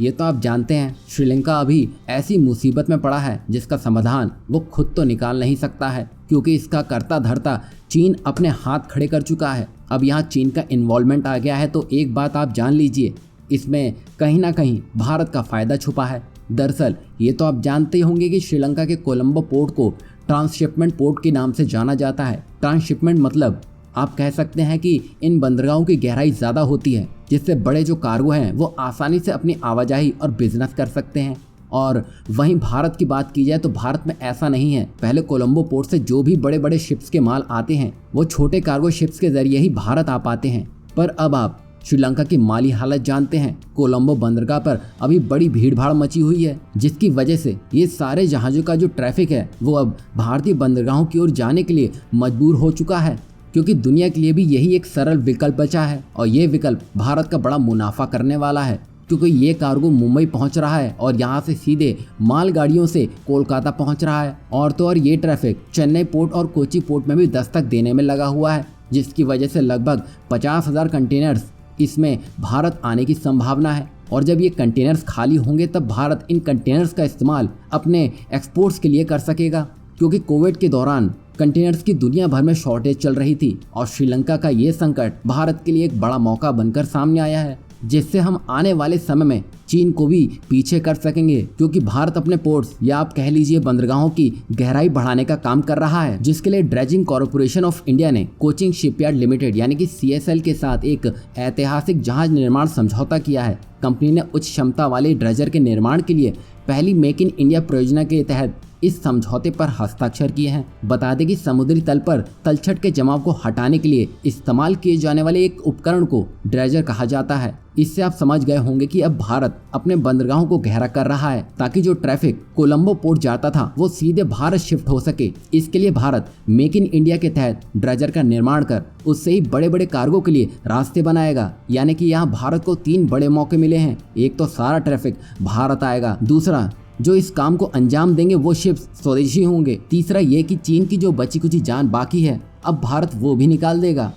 ये तो आप जानते हैं श्रीलंका अभी ऐसी मुसीबत में पड़ा है जिसका समाधान वो खुद तो निकाल नहीं सकता है, क्योंकि इसका करता धरता चीन अपने हाथ खड़े कर चुका है। अब यहाँ चीन का इन्वॉल्वमेंट आ गया है तो एक बात आप जान लीजिए, इसमें कहीं ना कहीं भारत का फायदा छुपा है। दरअसल ये तो आप जानते ही होंगे कि श्रीलंका के कोलंबो पोर्ट को ट्रांसशिपमेंट पोर्ट के नाम से जाना जाता है। ट्रांसशिपमेंट मतलब आप कह सकते हैं कि इन बंदरगाहों की गहराई ज़्यादा होती है, जिससे बड़े जो कार्गो हैं वो आसानी से अपनी आवाजाही और बिजनेस कर सकते हैं। और वहीं भारत की बात की जाए तो भारत में ऐसा नहीं है। पहले कोलंबो पोर्ट से जो भी बड़े बड़े शिप्स के माल आते हैं वो छोटे कार्गो शिप्स के जरिए ही भारत आ पाते हैं। पर अब आप श्रीलंका की माली हालत जानते हैं। कोलंबो बंदरगाह पर अभी बड़ी भीड़भाड़ मची हुई है, जिसकी वजह से ये सारे जहाज़ों का जो ट्रैफिक है वो अब भारतीय बंदरगाहों की ओर जाने के लिए मजबूर हो चुका है, क्योंकि दुनिया के लिए भी यही एक सरल विकल्प बचा है। और ये विकल्प भारत का बड़ा मुनाफा करने वाला है, क्योंकि ये कार्गो मुंबई पहुंच रहा है और यहाँ से सीधे मालगाड़ियों से कोलकाता पहुंच रहा है। और तो और ये ट्रैफिक चेन्नई पोर्ट और कोची पोर्ट में भी दस्तक देने में लगा हुआ है, जिसकी वजह से लगभग 50,000 कंटेनर्स इसमें भारत आने की संभावना है। और जब ये कंटेनर्स खाली होंगे तब भारत इन कंटेनर्स का इस्तेमाल अपने एक्सपोर्ट्स के लिए कर सकेगा, क्योंकि कोविड के दौरान कंटेनर्स की दुनिया भर में शॉर्टेज चल रही थी और श्रीलंका का ये संकट भारत के लिए एक बड़ा मौका बनकर सामने आया है, जिससे हम आने वाले समय में चीन को भी पीछे कर सकेंगे, क्योंकि भारत अपने पोर्ट्स या आप कह लीजिए बंदरगाहों की गहराई बढ़ाने का काम कर रहा है, जिसके लिए ड्रेजिंग कॉर्पोरेशन ऑफ इंडिया ने कोचिन शिपयार्ड लिमिटेड यानी कि CSL के साथ एक ऐतिहासिक जहाज निर्माण समझौता किया है। कंपनी ने उच्च क्षमता वाले ड्रेजर के निर्माण के लिए पहली मेक इन इंडिया परियोजना के तहत इस समझौते पर हस्ताक्षर किए हैं। बता दें कि समुद्री तल पर तलछट के जमाव को हटाने के लिए इस्तेमाल किए जाने वाले एक उपकरण को ड्रेजर कहा जाता है। इससे आप समझ गए होंगे कि अब भारत अपने बंदरगाहों को गहरा कर रहा है, ताकि जो ट्रैफिक कोलंबो पोर्ट जाता था वो सीधे भारत शिफ्ट हो सके। इसके लिए भारत मेक इन इंडिया के तहत ड्रेजर का निर्माण कर उससे ही बड़े बड़े कार्गो के लिए रास्ते बनाएगा। यानी कि यहाँ भारत को 3 बड़े मौके मिले हैं। एक तो सारा ट्रैफिक भारत आएगा, दूसरा जो इस काम को अंजाम देंगे वो शिप्स स्वदेशी होंगे, तीसरा ये कि चीन की जो बची कुची जान बाकी है अब भारत वो भी निकाल देगा।